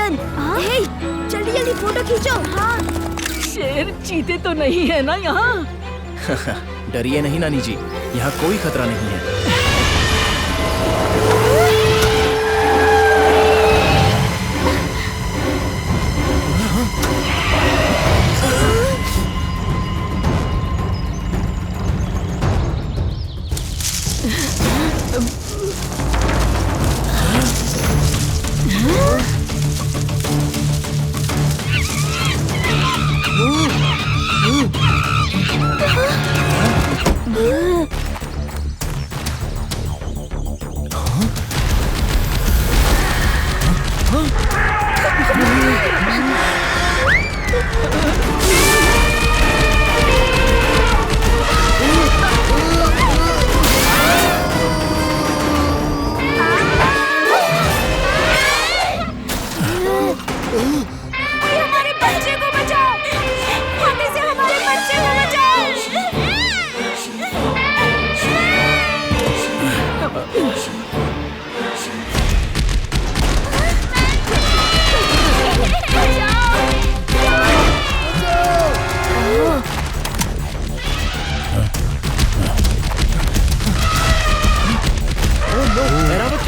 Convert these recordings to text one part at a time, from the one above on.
Dragon. हे, जल्दी जल्दी photo खींचो। हाँ। शेर चीते तो नहीं है ना यहाँ? डरिए नहीं नानी जी, यहाँ कोई खतरा नहीं है।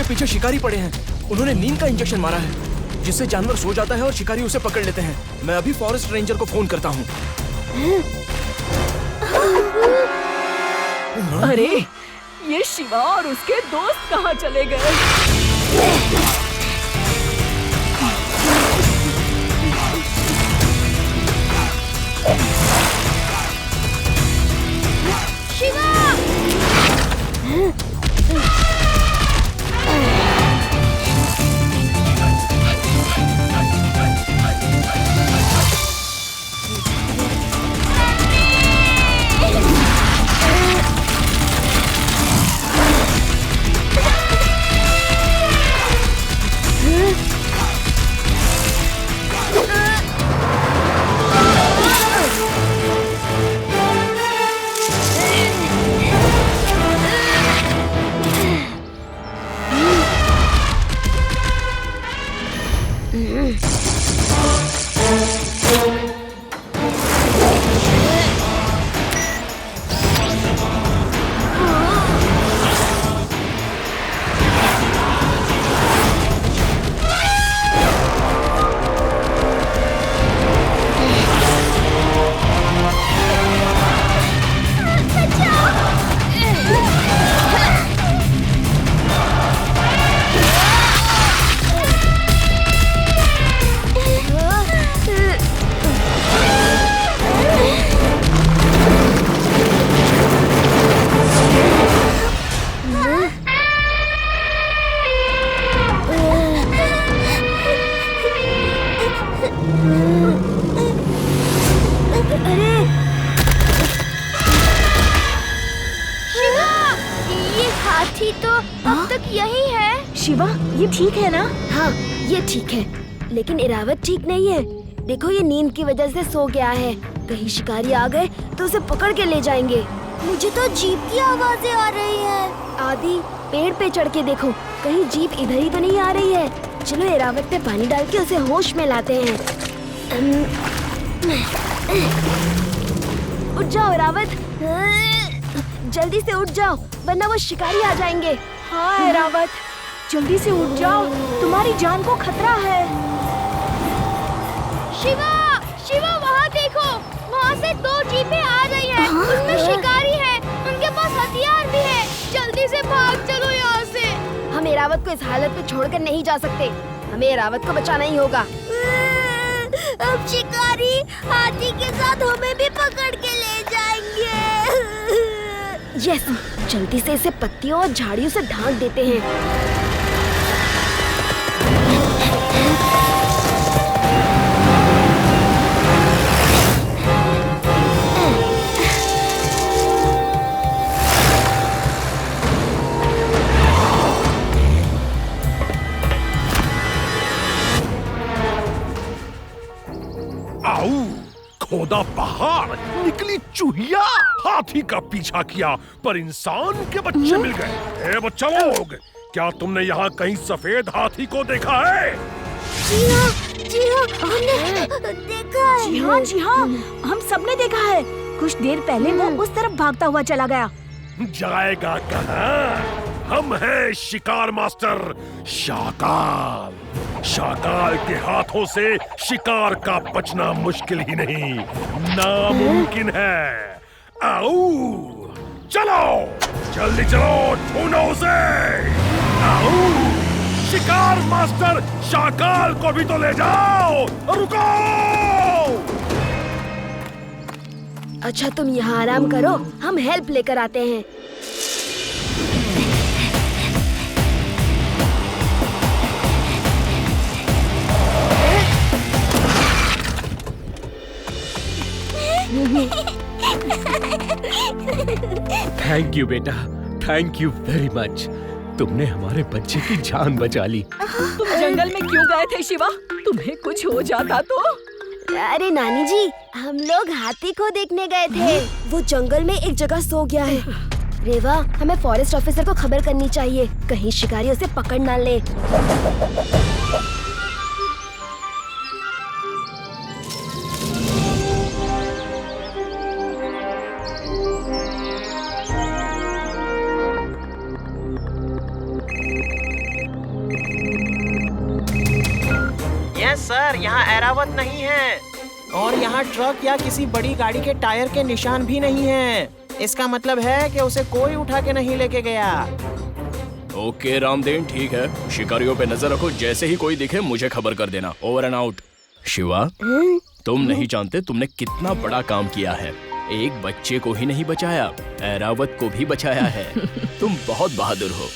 पीछे शिकारी पड़े हैं। उन्होंने नींद का इंजेक्शन मारा है, जिससे जानवर सो जाता है और शिकारी उसे पकड़ लेते हैं। मैं अभी फॉरेस्ट रेंजर को फोन करता हूँ। अरे, ये शिवा और उसके दोस्त कहाँ चले गए? शिवा! हाथी तो अब तक यही है। शिवा, ये ठीक है ना? हाँ, ये ठीक है, लेकिन इरावत ठीक नहीं है। देखो, ये नींद की वजह से सो गया है। कहीं शिकारी आ गए तो उसे पकड़ के ले जाएंगे। मुझे तो जीप की आवाजें आ रही है। आदि, पेड़ पे चढ़ के देखो, कहीं जीप इधर ही तो नहीं आ रही है। चलो इरावत पे पानी डाल के उसे होश में लाते हैं। उठ जाओ इरावत, जल्दी से उठ जाओ, वरना वो शिकारी आ जाएंगे। हाँ इरावत, जल्दी से उठ जाओ, तुम्हारी जान को खतरा है। शिवा, शिवा, वहाँ देखो, वहाँ से 2 जीपें आ रही हैं। उनमें शिकारी है, उनके पास हथियार भी है। जल्दी से भाग चलो यहाँ से। हम इरावत को इस हालत में छोड़कर नहीं जा सकते। हमें इरावत को बचाना ही होगा। अब शिकारी हाथी के साथ हमें भी पकड़ के ले जाएंगे। यस, जल्दी से इसे पत्तियों और झाड़ियों से ढांक देते हैं। खोदा पहाड़, निकली चूहिया, हाथी का पीछा किया पर इंसान के बच्चे मिल गए। ए बच्चा लोग, क्या तुमने यहाँ कहीं सफेद हाथी को देखा है? जी हाँ, जी हाँ, हमने देखा है। जी हाँ, हम सबने देखा है। कुछ देर पहले वो उस तरफ भागता हुआ चला गया। जाएगा कहाँ? हम हैं शिकार मास्टर शाकाल। शाकाल के हाथों से शिकार का बचना मुश्किल ही नहीं, नामुमकिन है। आओ, चलो, जल्दी चलो, ढूंढो उसे। आओ, शिकार मास्टर शाकाल को भी तो ले जाओ। रुको! अच्छा तुम यहाँ आराम करो, हम हेल्प लेकर आते हैं। थैंक यू बेटा, थैंक यू वेरी मच। तुमने हमारे बच्चे की जान बचा ली। तुम जंगल में क्यों गए थे शिवा? तुम्हें कुछ हो जाता तो? अरे नानी जी, हम लोग हाथी को देखने गए थे। वो जंगल में एक जगह सो गया है। रेवा, हमें फॉरेस्ट ऑफिसर को खबर करनी चाहिए, कहीं शिकारी उसे पकड़ ना ले। यस सर, यहाँ एरावत नहीं है और यहाँ ट्रक या किसी बड़ी गाड़ी के टायर के निशान भी नहीं है। इसका मतलब है कि उसे कोई उठा के नहीं लेके गया। ओके रामदेन, ठीक है। शिकारियों पे नजर रखो, जैसे ही कोई दिखे मुझे खबर कर देना। Over and out. शिवा, तुम नहीं जानते तुमने कितना बड़ा काम किया है। एक बच्चे को ही नहीं बचाया, एरावत को भी बचाया है। तुम बहुत बहादुर हो।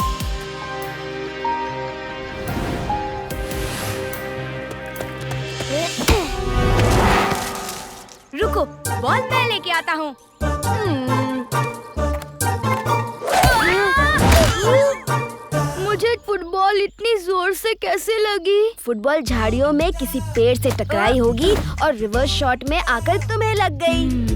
रुको, बॉल मैं लेके आता हूँ। मुझे फुटबॉल इतनी जोर से कैसे लगी? फुटबॉल झाड़ियों में किसी पेड़ से टकराई होगी और रिवर्स शॉट में आकर तुम्हें लग गई।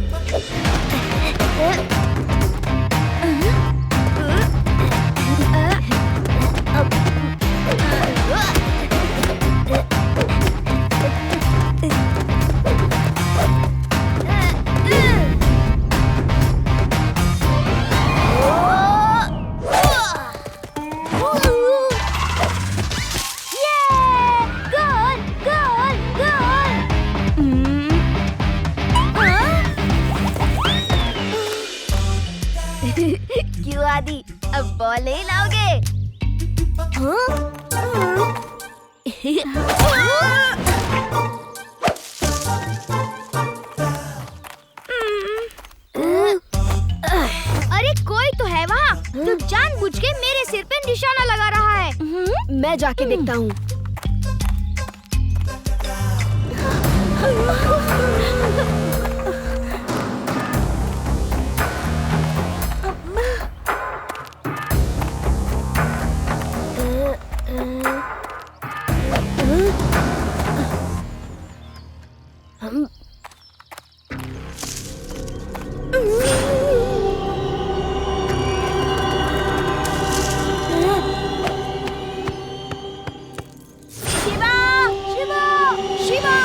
क्यों आदि, अब बॉल नहीं लाओगे? अरे कोई तो है वहाँ, जो जानबूझ के मेरे सिर पे निशाना लगा रहा है। मैं जाके देखता हूँ। शिवा, शिवा, शिवा।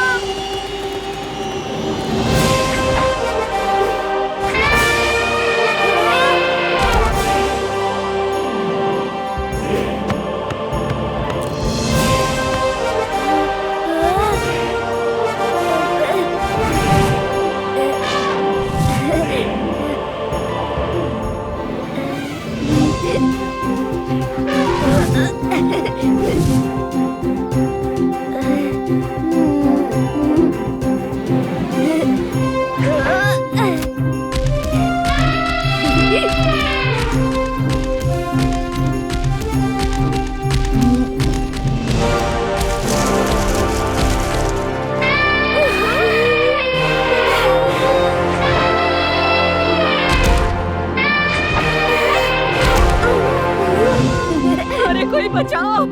अरे कोई बचाओ,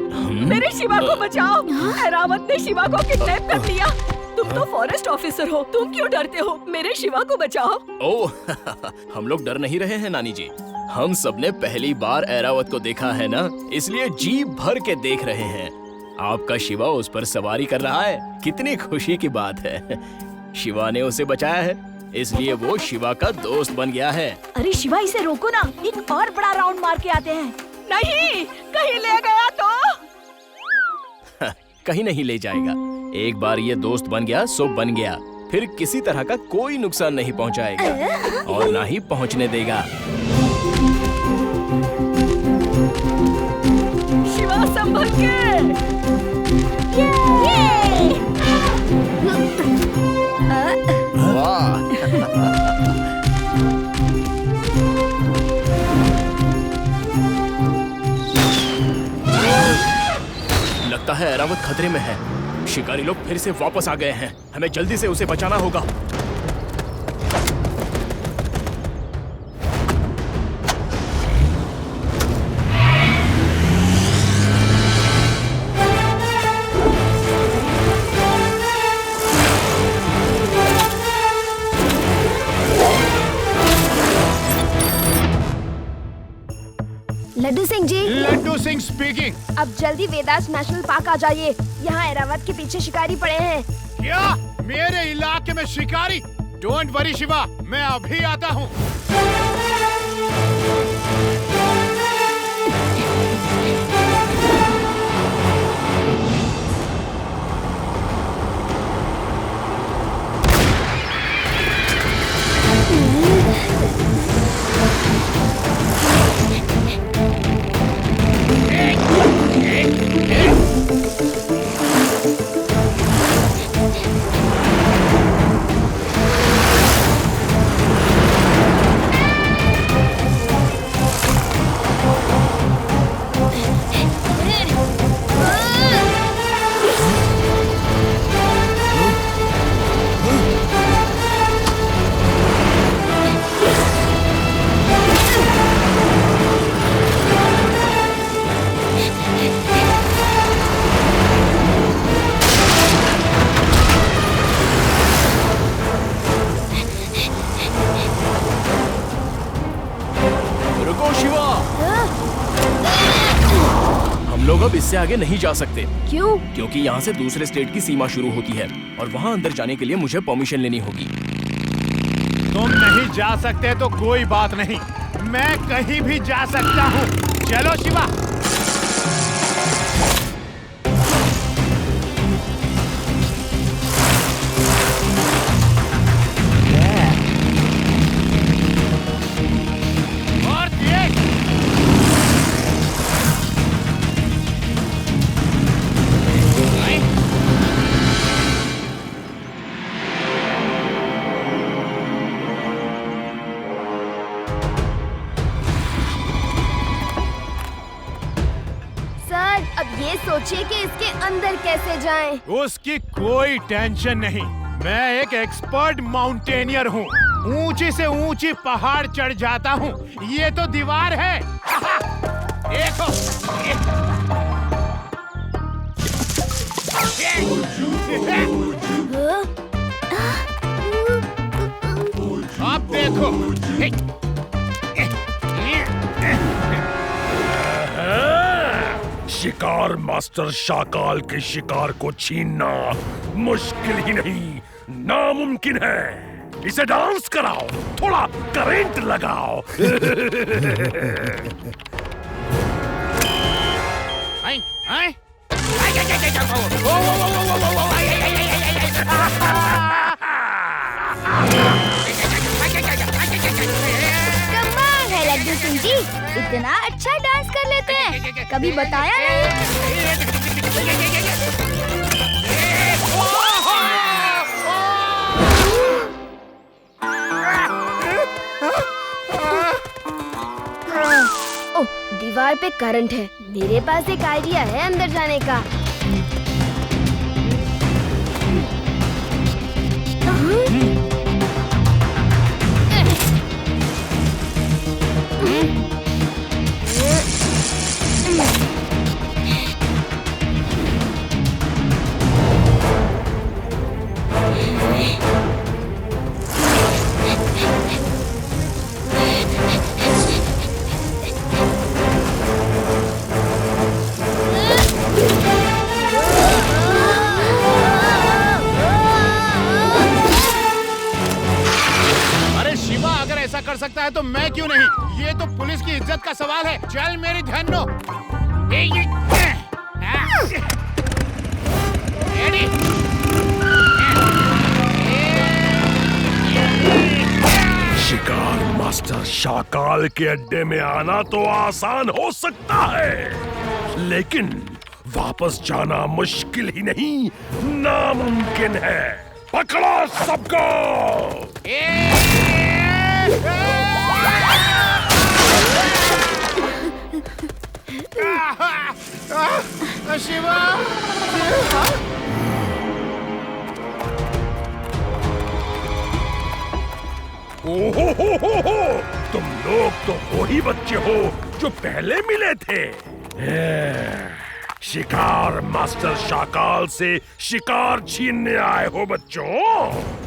मेरे शिवा को बचाओ। एरावत ने शिवा को किडनैप कर लिया। तुम तो फॉरेस्ट ऑफिसर हो, तुम क्यों डरते हो? मेरे शिवा को बचाओ। ओह, हम लोग डर नहीं रहे हैं नानी जी। हम सबने पहली बार एरावत को देखा है ना, इसलिए जी भर के देख रहे हैं। आपका शिवा उस पर सवारी कर रहा है। कितनी खुशी की बात है। शिवा ने उसे बचाया है, इसलिए वो शिवा का दोस्त बन गया है। अरे शिवा, इसे रोको ना, एक और बड़ा राउंड मार के आते हैं। नहीं, कहीं ले गया तो? कहीं नहीं ले जाएगा। एक बार ये दोस्त बन गया सो बन गया, फिर किसी तरह का कोई नुकसान नहीं पहुंचाएगा और ना ही पहुंचने देगा। शिवा संभल के। वाह! लगता है ऐरावत खतरे में है। शिकारी लोग फिर से वापस आ गए हैं। हमें जल्दी से उसे बचाना होगा। लड्डू सिंह जी, लड्डू सिंह स्पीकिंग। अब जल्दी वेदास नेशनल पार्क आ जाइए। यहाँ ऐरावत के पीछे शिकारी पड़े हैं। क्या मेरे इलाके में शिकारी? डोंट वरी शिवा, मैं अभी आता हूँ। लोग अब इससे आगे नहीं जा सकते। क्यों? क्योंकि यहाँ से दूसरे स्टेट की सीमा शुरू होती है और वहाँ अंदर जाने के लिए मुझे परमिशन लेनी होगी। तुम नहीं जा सकते तो कोई बात नहीं, मैं कहीं भी जा सकता हूँ। चलो शिवा। सोचिए कि इसके अंदर कैसे जाएं। उसकी कोई टेंशन नहीं, मैं एक एक्सपर्ट माउंटेनियर हूँ। ऊंची से ऊंची पहाड़ चढ़ जाता हूँ। ये तो दीवार है। देखो। अब देखो। शिकार मास्टर शाकाल के शिकार को छीनना मुश्किल ही नहीं, नामुमकिन है। इसे डांस कराओ, थोड़ा करंट लगाओ। कमाल है लड्डू सिंह जी, इतना अच्छा डांस कर लेते हैं, कभी बताया नहीं। ओह, दीवार पे करंट है। मेरे पास एक आइडिया है अंदर जाने का। सवाल है। चल मेरी धन्नो। रेडी? शिकार मास्टर शाकाल के अड्डे में आना तो आसान हो सकता है, लेकिन वापस जाना मुश्किल ही नहीं, नामुमकिन है। पकड़ो सबको। शिवा, ओहो, तुम लोग तो वही बच्चे हो जो पहले मिले थे। शिकार मास्टर शाकाल से शिकार छीनने आए हो बच्चों।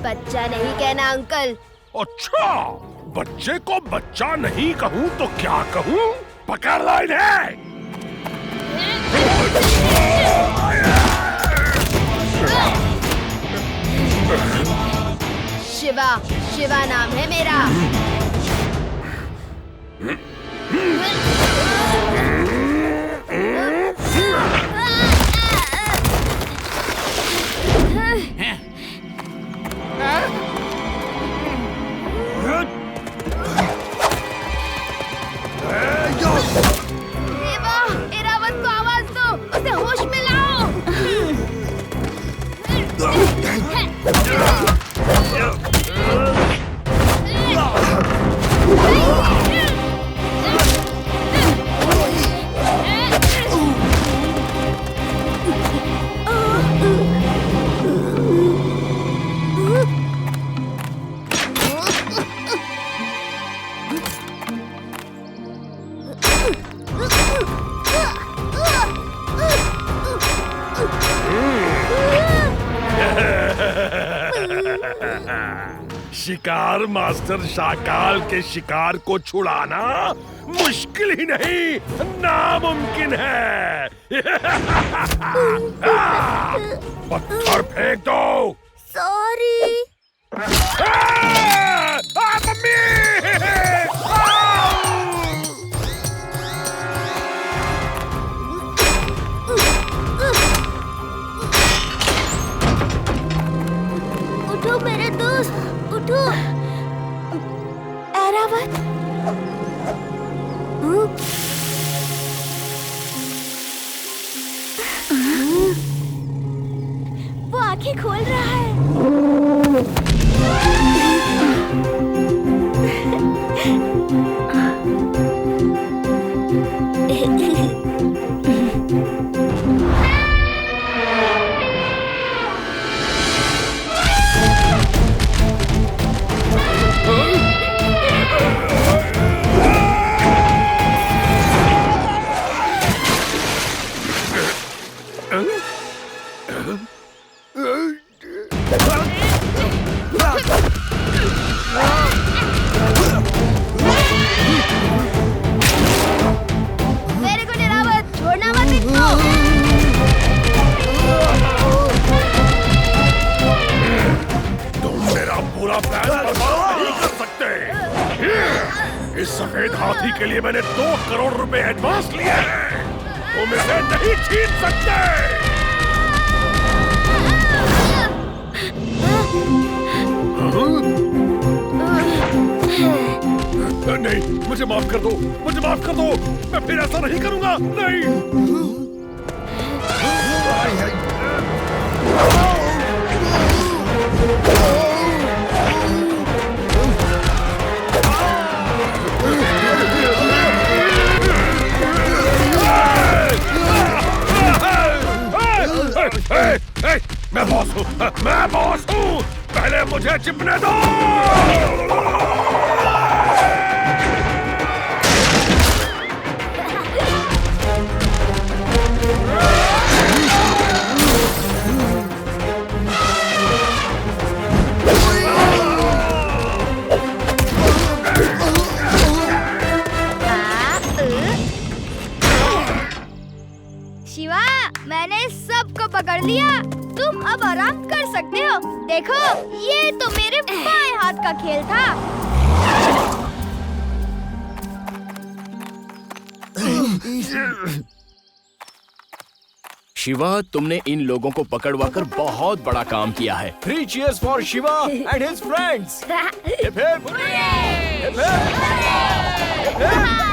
बच्चा नहीं कहना अंकल। अच्छा, बच्चे को बच्चा नहीं कहूँ तो क्या कहूँ? पकड़ लो इन्हें। शिवा, शिवा नाम है मेरा। शिवा, एरावत को आवाज दो, उसे होश में लाओ। शिकार मास्टर शाकाल के शिकार को छुड़ाना मुश्किल ही नहीं, नामुमकिन है। पत्थर फेंक दो। सॉरी। मम्मी! उठो मेरे दोस्त, उठो। एरावत। वो आंखें खोल रहा है। मेरे को एरावत, छोड़ना मत इसको। तुम मेरा पूरा प्लान बर्बाद नहीं कर सकते। इस सफेद हाथी के लिए मैंने 2 करोड़ रुपए एडवांस लिए हैं। तुम इसे नहीं छीन सकते। नहीं, मुझे माफ कर दो, मुझे माफ कर दो। मैं फिर ऐसा नहीं करूंगा। नहीं। मैं बॉस हूँ, मैं बॉस हूँ। पहले मुझे चिपने दो। शिवा, मैंने सबको पकड़ लिया। तुम अब आराम कर सकते हो। देखो, ये तो मेरे बाएं हाथ का खेल था। शिवा, तुमने इन लोगों को पकड़वाकर बहुत बड़ा काम किया है। 3 cheers for Shiva and his friends. Hip hip. Hip hip. Hip hip.